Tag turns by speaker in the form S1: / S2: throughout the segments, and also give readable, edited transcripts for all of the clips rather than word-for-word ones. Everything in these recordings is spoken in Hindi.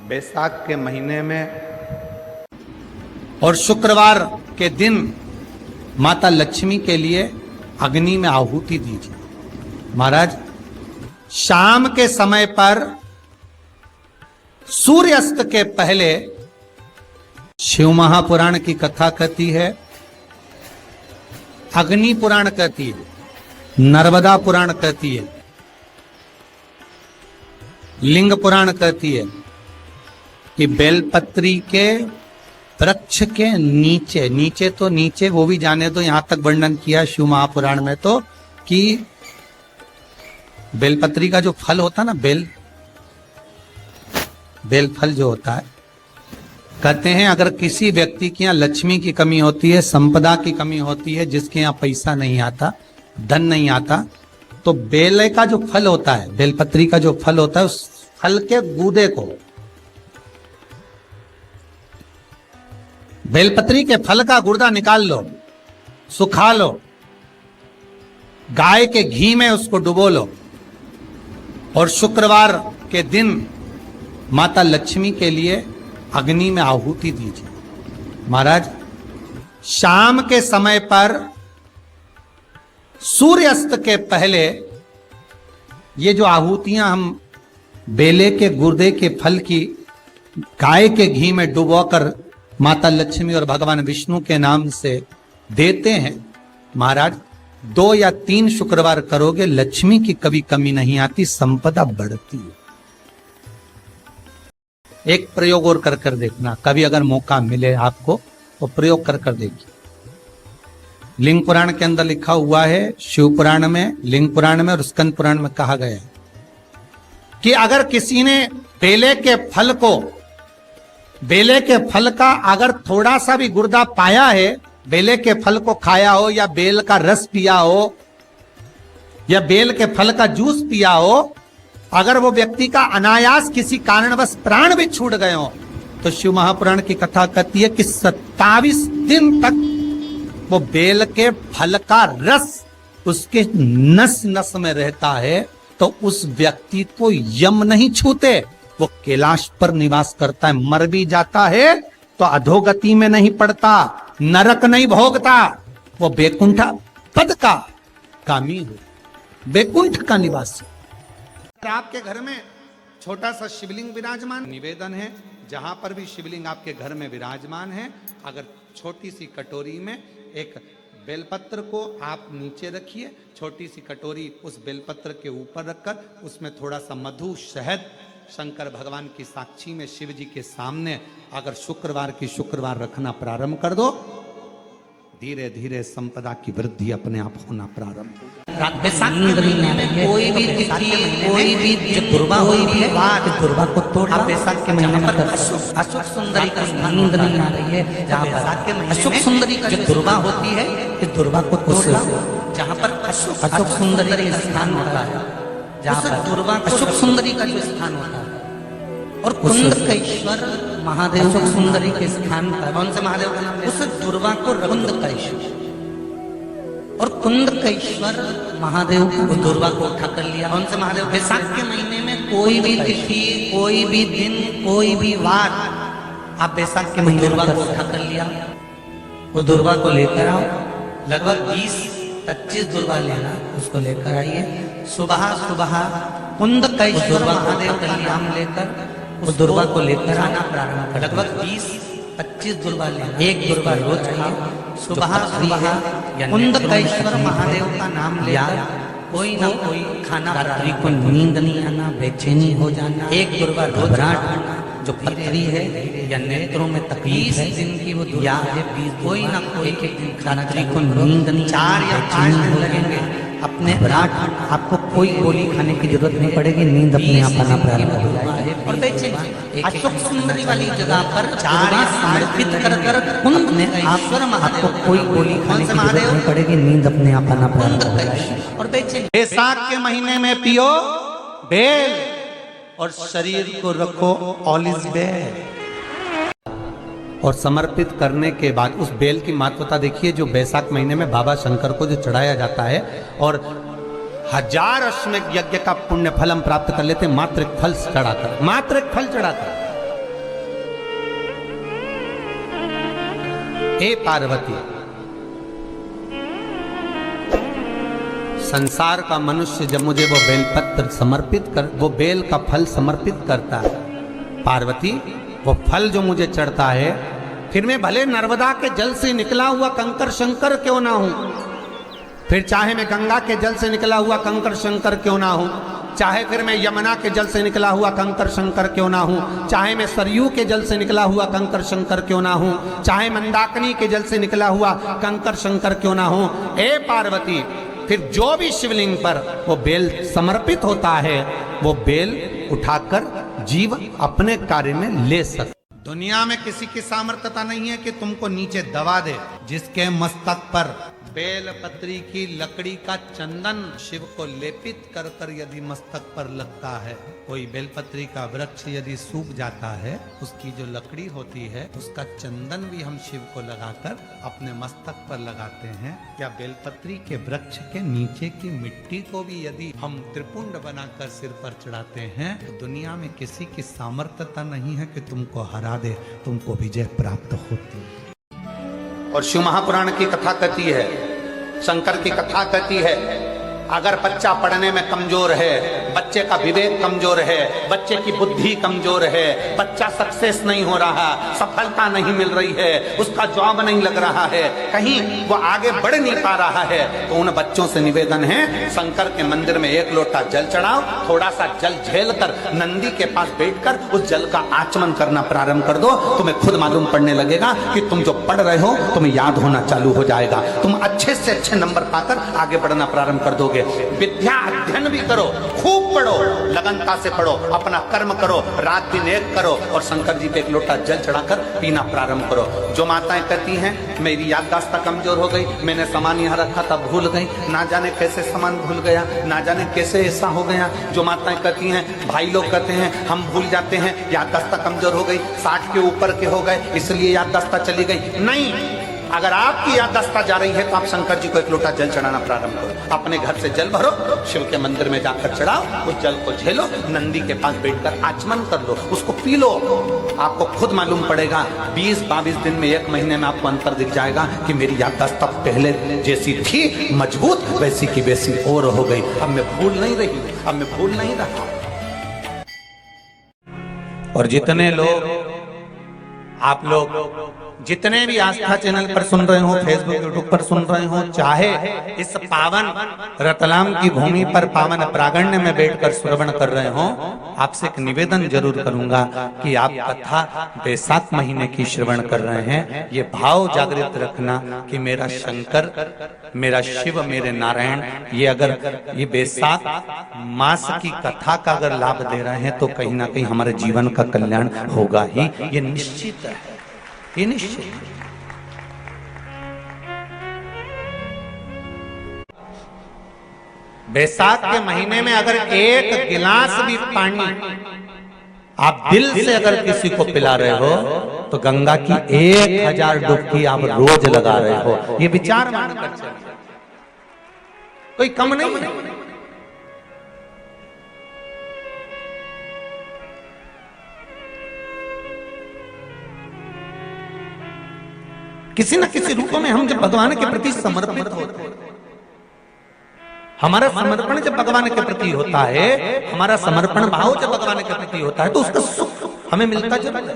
S1: बैसाख के महीने में और शुक्रवार के दिन माता लक्ष्मी के लिए अग्नि में आहुति दीजिए। महाराज, शाम के समय पर सूर्यास्त के पहले शिव महापुराण की कथा कहती है, अग्नि पुराण कहती है, नर्मदा पुराण कहती है, लिंग पुराण कहती है कि बेलपत्री के वृक्ष के नीचे, नीचे तो नीचे वो भी जाने दो, यहां तक वर्णन किया शिव महापुराण में तो कि बेलपत्री का जो फल होता है ना, बेल फल जो होता है, कहते हैं अगर किसी व्यक्ति के यहाँ लक्ष्मी की कमी होती है, संपदा की कमी होती है, जिसके यहाँ पैसा नहीं आता, धन नहीं आता, तो बेल का जो फल होता है, बेलपत्री का जो फल होता है, उस फल के गूदे को, बेलपत्री के फल का गुर्दा निकाल लो, सुखा लो, गाय के घी में उसको डुबो लो और शुक्रवार के दिन माता लक्ष्मी के लिए अग्नि में आहुति दीजिए। महाराज, शाम के समय पर सूर्यास्त के पहले ये जो आहुतियां हम बेले के गुर्दे के फल की गाय के घी में डुबोकर माता लक्ष्मी और भगवान विष्णु के नाम से देते हैं, महाराज 2 या 3 शुक्रवार करोगे, लक्ष्मी की कभी कमी नहीं आती, संपदा बढ़ती है। एक प्रयोग और कर कर देखना, कभी अगर मौका मिले आपको तो प्रयोग कर कर देखिए। लिंग पुराण के अंदर लिखा हुआ है, शिव पुराण में, लिंग पुराण में और स्कंद पुराण में कहा गया है कि अगर किसी ने बेले के फल का अगर थोड़ा सा भी गुर्दा पाया है, बेले के फल को खाया हो या बेल का रस पिया हो या बेल के फल का जूस पिया हो, अगर वो व्यक्ति का अनायास किसी कारणवश प्राण भी छूट गए हो, तो शिव महापुराण की कथा कहती है कि 27 दिन तक वो बेल के फल का रस उसके नस नस में रहता है, तो उस व्यक्ति को यम नहीं छूते, वो कैलाश पर निवास करता है। मर भी जाता है तो अधोगति में नहीं पड़ता, नरक नहीं भोगता, वो बैकुंठ पद का कामी हो, बैकुंठ का निवासी। आपके घर में छोटा सा शिवलिंग विराजमान, निवेदन है जहां पर भी शिवलिंग आपके घर में विराजमान है, अगर छोटी सी कटोरी में एक बेलपत्र को आप नीचे रखिए, छोटी सी कटोरी उस बेलपत्र के ऊपर रखकर उसमें थोड़ा सा मधु, शहद, शंकर भगवान की साक्षी में शिव जी के सामने अगर शुक्रवार रखना प्रारंभ कर दो, धीरे धीरे संपदा की वृद्धि अपने आप होना प्रारंभ हो जाए।
S2: कोई भी तिथि, कोई भी जो दुर्गा होती है, दुर्गा को तोड़ आप बैसाख के महीने में अशोक सुंदरी का नींद नहीं आ रही है, जहाँ बैसाख के महीने अशोक सुंदरी का जो दुर्गा होती है, इस दुर्गा को तोड़, जहाँ पर अशोक सुंदरी का स्थान होता है, जहाँ पर दुर्गा अशोक सुंदरी का जो स्थान होता है, और कुंदकेश्वर महादेव अशोक सुंदरी के स्थान पर, कौन से महादेव का नाम, उस दुर्गा को कुंदकेश्वर, और कुंदकेश्वर महादेव को दुर्गा को उठा कर लिया। कौन से महादेव? बैसाख के महीने में कोई भी तिथि, कोई भी दिन, कोई भी वार, आप बैसाख के महीने दुर्गा को उठा कर लिया, वो दुर्गा को लेकर आओ, लगभग 20-25 दुर्गा लेना, उसको लेकर आइए, सुबह कुंदकेश्वर महादेव का नाम लेकर उस दुर्गा को लेकर आना प्रारंभ कर, लगभग 20-25 दुर्गा लेना, एक दुर्गा रोज खाओ, सुबह कुंदकेश्वर महादेव का नाम लेकर कोई ना कोई खाना, रात्रि को नींद नहीं आना, बेचैनी हो जाना, एक दुर्गा घबराहट आना, जो पथरी है या नेत्रों में तकलीफ है, दिन की वो दुर्गा है, कोई ना कोई एक दिन रात्रि को नींद नहीं, 4 या 5 दिन लगेंगे, अपने रात आपको कोई गोली खाने की जरूरत नहीं पड़ेगी, नींद अपने आप आना प्रारंभ हो जाएगी। और अशोक सुंदरी वाली जगह पर समर्पित कर कुंद में आपको कोई गोली खाने की जरूरत नहीं पड़ेगी, नींद अपने आप आना प्रारंभ हो जाएगी। और
S1: बैसाख के महीने में पियो बेल और शरीर को रखो ऑलिव बेल। और समर्पित करने के बाद उस बेल की महत्वता देखिए, जो बैसाख महीने में बाबा शंकर को जो चढ़ाया जाता है, और 1000 अश्वमेध यज्ञ का पुण्य फल हम प्राप्त कर लेते मात्र एक फल चढ़ाकर, मात्र एक फल चढ़ाकर। हे पार्वती, संसार का मनुष्य जब मुझे वो बेलपत्र समर्पित कर, वो बेल का फल समर्पित करता है, पार्वती वो फल जो मुझे चढ़ता है, फिर मैं भले नर्मदा के जल से निकला हुआ कंकर शंकर क्यों ना हूं, फिर चाहे मैं गंगा के जल से निकला हुआ कंकर शंकर क्यों ना हूं, चाहे फिर मैं यमुना के जल से निकला हुआ कंकर शंकर क्यों ना हूं, चाहे मैं सरयू के जल से निकला हुआ कंकर शंकर क्यों ना हूं, चाहे मंदाकिनी के जल से निकला हुआ कंकर शंकर क्यों ना हूं, हे पार्वती फिर जो भी शिवलिंग पर वो बेल समर्पित होता है, वो बेल उठाकर जीव अपने कार्य में ले सकता। दुनिया में किसी की सामर्थ्यता नहीं है कि तुमको नीचे दबा दे। जिसके मस्तक पर बेल पत्री की लकड़ी का चंदन शिव को लेपित कर कर यदि मस्तक पर लगता है, कोई बेलपत्री का वृक्ष यदि सूख जाता है, उसकी जो लकड़ी होती है उसका चंदन भी हम शिव को लगाकर अपने मस्तक पर लगाते हैं, या बेलपत्री के वृक्ष के नीचे की मिट्टी को भी यदि हम त्रिपुंड बनाकर सिर पर चढ़ाते हैं, तो दुनिया में किसी की सामर्थ्यता नहीं है कि तुमको हरा दे, तुमको विजय प्राप्त होती है। और शिव महापुराण की कथा कहती है, शंकर की कथा कहती है, अगर बच्चा पढ़ने में कमजोर है, बच्चे का विवेक कमजोर है, बच्चे की बुद्धि कमजोर है, बच्चा सक्सेस नहीं हो रहा, सफलता नहीं मिल रही है, उसका जॉब नहीं लग रहा है, कहीं वो आगे बढ़ नहीं पा रहा है, तो उन बच्चों से निवेदन है, शंकर के मंदिर में एक लोटा जल चढ़ाओ, थोड़ा सा जल झेल कर नंदी के पास बैठकर उस जल का आचमन करना प्रारंभ कर दो, तुम्हें खुद मालूम पड़ने लगेगा कि तुम जो पढ़ रहे हो तुम्हें याद होना चालू हो जाएगा, तुम अच्छे से अच्छे नंबर पाकर आगे बढ़ना प्रारंभ कर दोगे। विद्या अध्ययन भी करो, खूब पढ़ो, लगनता से पढ़ो, अपना कर्म करो, रात दिन एक करो और शंकर जी पे एक लोटा जल चढ़ाकर पीना प्रारंभ करो। जो माताएं कहती हैं मेरी याददाश्त कमजोर हो गई, मैंने सामान यहाँ रखा था भूल गई, ना जाने कैसे सामान भूल गया, ना जाने कैसे ऐसा हो गया, जो माताएं कहती हैं, भाई लोग कहते हैं हम भूल जाते हैं, याददाश्त कमजोर हो गई, 60 के ऊपर के हो गए इसलिए याददाश्त चली गई, नहीं, अगर आपकी याददाश्त जा रही है तो आप शंकर जी को एक लोटा जल चढ़ाना प्रारंभ करो, अपने घर से जल भरो, शिव के मंदिर में जाकर चढ़ाओ, उस जल को झेलो, नंदी के पास बैठकर आचमन कर लो, उसको पी लो, आपको खुद मालूम पड़ेगा 20-22 दिन में, 1 महीने में आपको अंतर दिख जाएगा कि मेरी याददाश्त पहले जैसी थी मजबूत, वैसी की वैसी और हो गई, अब मैं भूल नहीं रही, अब मैं भूल नहीं रहा। और जितने लोग आप लोग जितने भी आस्था चैनल पर सुन रहे हो, फेसबुक यूट्यूब पर सुन रहे हो, चाहे इस पावन रतलाम की भूमि पर पावन प्रांगण में बैठकर श्रवण कर रहे हो, आपसे एक निवेदन जरूर करूंगा कि आप कथा बैसाख महीने की श्रवण कर रहे हैं, ये भाव जागृत रखना कि मेरा शंकर, मेरा शिव, मेरे नारायण, ये अगर ये बैसाख मास की कथा का अगर लाभ दे रहे हैं तो कहीं ना कहीं हमारे जीवन का कल्याण होगा ही, ये निश्चित है, ये निश्चित। बैसाख के महीने में अगर एक गिलास भी पानी आप दिल से अगर किसी को पिला रहे हो तो गंगा की 1000 डुबकी आप रोज लगा रहे हो, ये विचार मानकर चलिए, कोई कम नहीं है। किसी न किसी रूप में हम जब भगवान के प्रति समर्पित होते हैं, हमारा समर्पण जब भगवान के प्रति होता है, हमारा समर्पण भाव जब भगवान के प्रति होता है, तो उसका सुख हमें मिलता जरूर है।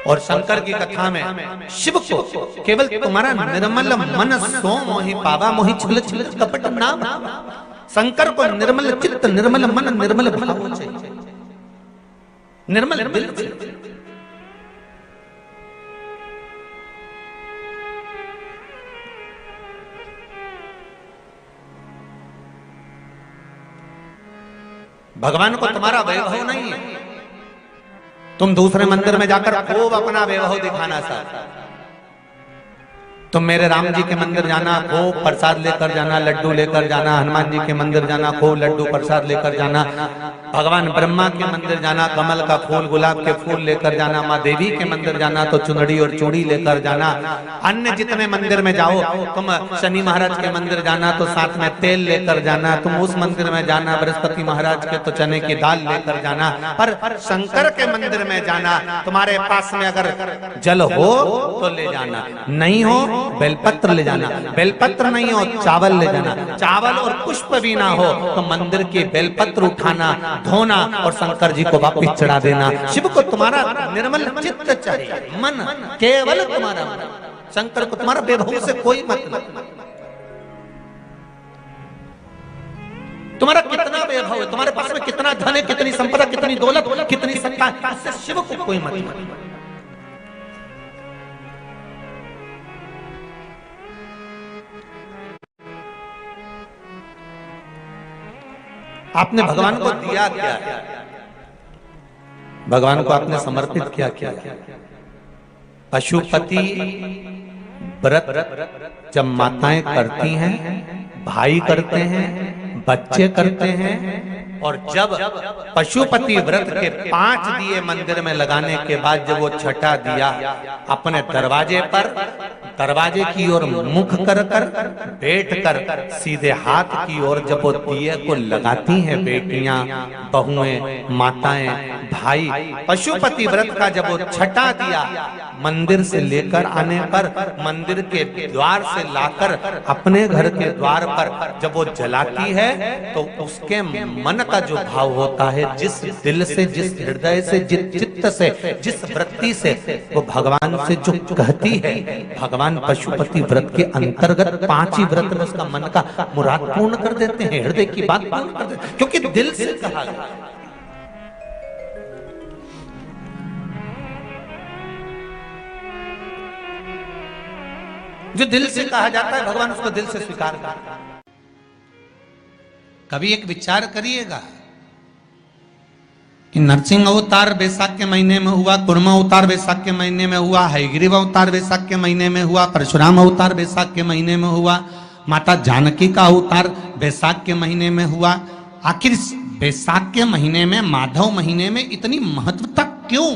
S1: और शंकर की कथा में शिव को केवल तुम्हारा निर्मल मन सो मोहि पावा मोहि छल छल कपट नाम, शंकर को निर्मल चित्त, निर्मल मन, निर्मल भाव चाहिए, निर्मल दिल चाहिए। भगवान को तुम्हारा वैभव नहीं है, तुम दूसरे मंदिर में जाकर खूब अपना वैभव दिखाना चाहते, तुम मेरे राम जी के मंदिर जाना, खूब प्रसाद लेकर जाना, लड्डू लेकर जाना, हनुमान जी के मंदिर जाना, खूब लड्डू प्रसाद लेकर जाना, भगवान ब्रह्मा के मंदिर जाना कमल का फूल गुलाब के फूल लेकर जाना, माँ देवी के मंदिर जाना तो चुंदड़ी और चूड़ी लेकर जाना, अन्य जितने मंदिर में जाओ, तुम शनि महाराज के मंदिर जाना तो साथ में तेल लेकर जाना, तुम उस मंदिर में जाना बृहस्पति महाराज के तो चने की दाल लेकर जाना, पर शंकर के मंदिर में जाना तुम्हारे पास में अगर जल हो तो ले जाना, नहीं हो बेलपत्र ले जाना, बेलपत्र नहीं हो चावल ले जाना, चावल और पुष्प भी ना हो तो मंदिर के बेलपत्र उठाना, धोना और शंकर जी को वापिस चढ़ा देना। शिव को तुम्हारा निर्मल चित्त चाहिए, मन केवल तुम्हारा, शंकर को तुम्हारा वैभव से कोई मतलब, तुम्हारा कितना वैभव है, तुम्हारे पास में कितना धन है, कितनी संपदा, कितनी दौलत, कितनी सत्ता है, इससे शिव को कोई मतलब नहीं। आपने भगवान को दिया क्या है, भगवान को आपने समर्पित किया क्या? पशुपति व्रत जब माताएं करती हैं, भाई करते हैं, बच्चे करते हैं, और जब पशुपति व्रत के 5 दिए मंदिर में लगाने के बाद जब वो छठा दिया अपने दरवाजे पर, दरवाजे की ओर मुख कर कर बैठ कर सीधे हाथ की ओर जब वो दिए को लगाती हैं बेटियां, बहुएं, माताएं, भाई, पशुपति व्रत का जब वो छठा दिया मंदिर से लेकर आने पर, मंदिर के द्वार से लाकर अपने घर के द्वार पर जब वो जलाती है तो उसके मन का जो भाव होता है, जिस दिल से, जिस हृदय से, जिस चित्त से, जिस वृत्ति से वो भगवान से जो कहती है, भगवान पशुपति व्रत के अंतर्गत 5 ही व्रत में उसका मन का मुराद पूर्ण कर देते हैं, हृदय की बात पूर्ण कर देते हैं, क्योंकि दिल से कहा गया। जो दिल से कहा जाता है भगवान उसको दिल से स्वीकार करता है। कभी एक विचार करिएगा कि नरसिंह अवतार बैसाख के महीने में हुआ, कुर्मा अवतार बैसाख के महीने में हुआ, हयग्रीव अवतार बैसाख के महीने में हुआ, परशुराम अवतार बैसाख के महीने में हुआ, माता जानकी का अवतार बैसाख के महीने में हुआ। आखिर बैसाख के महीने में, माधव महीने में इतनी महत्वता क्यों?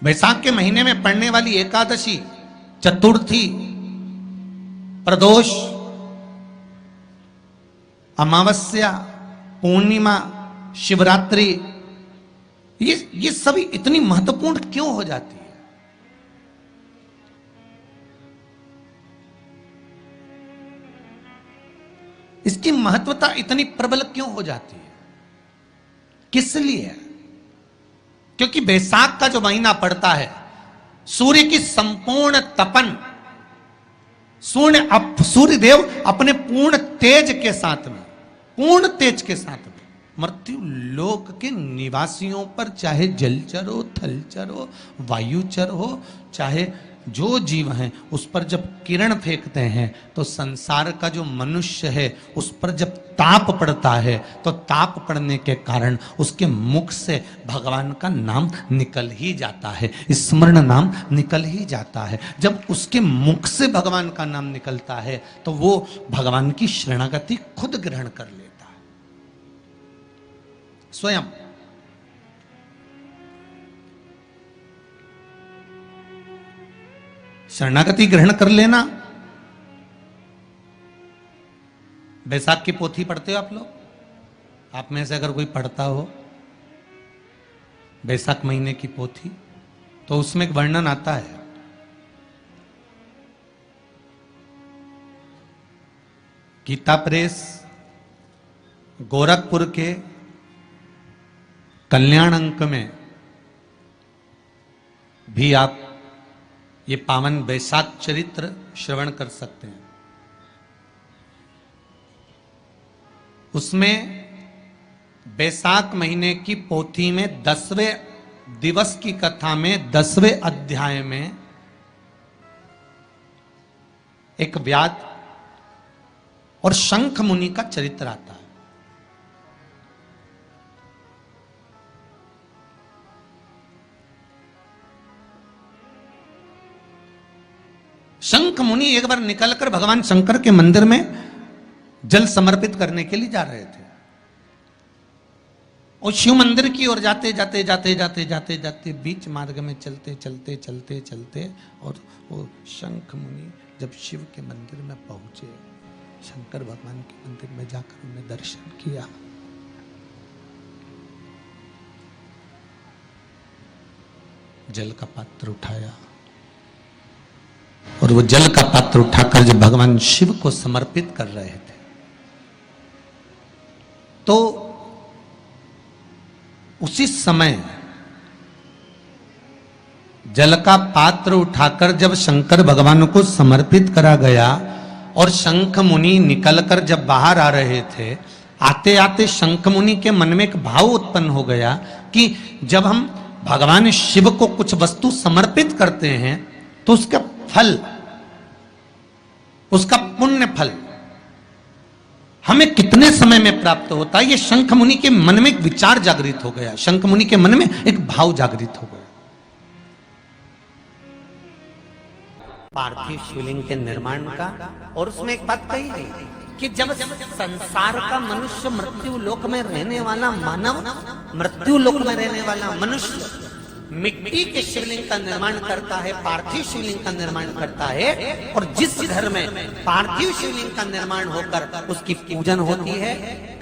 S1: बैसाख के महीने में पड़ने वाली एकादशी, चतुर्थी, प्रदोष, अमावस्या, पूर्णिमा, शिवरात्रि, ये सभी इतनी महत्वपूर्ण क्यों हो जाती है? इसकी महत्वता इतनी प्रबल क्यों हो जाती है? किस लिए? क्योंकि बैसाख का जो महीना पड़ता है, सूर्य की संपूर्ण तपन, सूर्य देव अपने पूर्ण तेज के साथ में, पूर्ण तेज के साथ में मृत्यु लोक के निवासियों पर, चाहे जलचर हो, थलचर हो, वायुचर हो, चाहे जो जीव हैं, उस पर जब किरण फेंकते हैं तो संसार का जो मनुष्य है उस पर जब ताप पड़ता है तो ताप पड़ने के कारण उसके मुख से भगवान का नाम निकल ही जाता है, स्मरण नाम निकल ही जाता है। जब उसके मुख से भगवान का नाम निकलता है तो वो भगवान की शरणागति खुद ग्रहण कर लेता है स्वयं। शरणागति ग्रहण कर लेना। बैसाख की पोथी पढ़ते हो आप लोग? आप में से अगर कोई पढ़ता हो बैसाख महीने की पोथी, तो उसमें एक वर्णन आता है, गीता प्रेस गोरखपुर के कल्याण अंक में भी आप ये पावन बैसाख चरित्र श्रवण कर सकते हैं। उसमें बैसाख महीने की पोथी में 10वें दिवस की कथा में 10वें अध्याय में एक व्याध और शंख मुनि का चरित्र आता है। शंख मुनि एक बार निकलकर भगवान शंकर के मंदिर में जल समर्पित करने के लिए जा रहे थे और शिव मंदिर की ओर जाते जाते जाते जाते जाते जाते बीच मार्ग में चलते चलते चलते चलते और वो शंख मुनि जब शिव के मंदिर में पहुंचे, शंकर भगवान के मंदिर में जाकर उन्हें दर्शन किया, जल का पात्र उठाया और वो जल का पात्र उठाकर जब भगवान शिव को समर्पित कर रहे थे तो उसी समय जल का पात्र उठाकर जब शंकर भगवान को समर्पित करा गया और शंख मुनि निकलकर जब बाहर आ रहे थे, आते आते शंख मुनि के मन में एक भाव उत्पन्न हो गया कि जब हम भगवान शिव को कुछ वस्तु समर्पित करते हैं तो उसका फल, उसका पुण्य फल हमें कितने समय में प्राप्त होता है। ये शंख मुनि के मन में एक विचार जागृत हो गया, शंख मुनि के मन में एक भाव जागृत हो गया।
S2: पार्थिव शिवलिंग के निर्माण का, और उसमें एक बात कही गई कि जब संसार का मनुष्य मृत्यु लोक में रहने वाला मानव, मृत्यु लोक में रहने वाला मनुष्य मिट्टी के शिवलिंग का निर्माण करता है, पार्थिव शिवलिंग का निर्माण करता है, और जिस घर में पार्थिव शिवलिंग का निर्माण होकर उसकी पूजन होती है,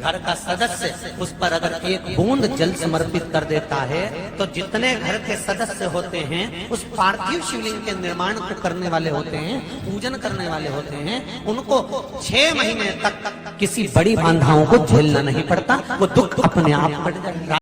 S2: घर का सदस्य उस पर अगर एक बूंद जल समर्पित कर देता है तो जितने घर के सदस्य होते हैं उस पार्थिव शिवलिंग के निर्माण को करने वाले होते हैं, पूजन करने वाले होते हैं, उनको 6 महीने तक किसी बड़ी बाधाओं को झेलना नहीं पड़ता, वो दुख अपने आप बढ़ जाएगा।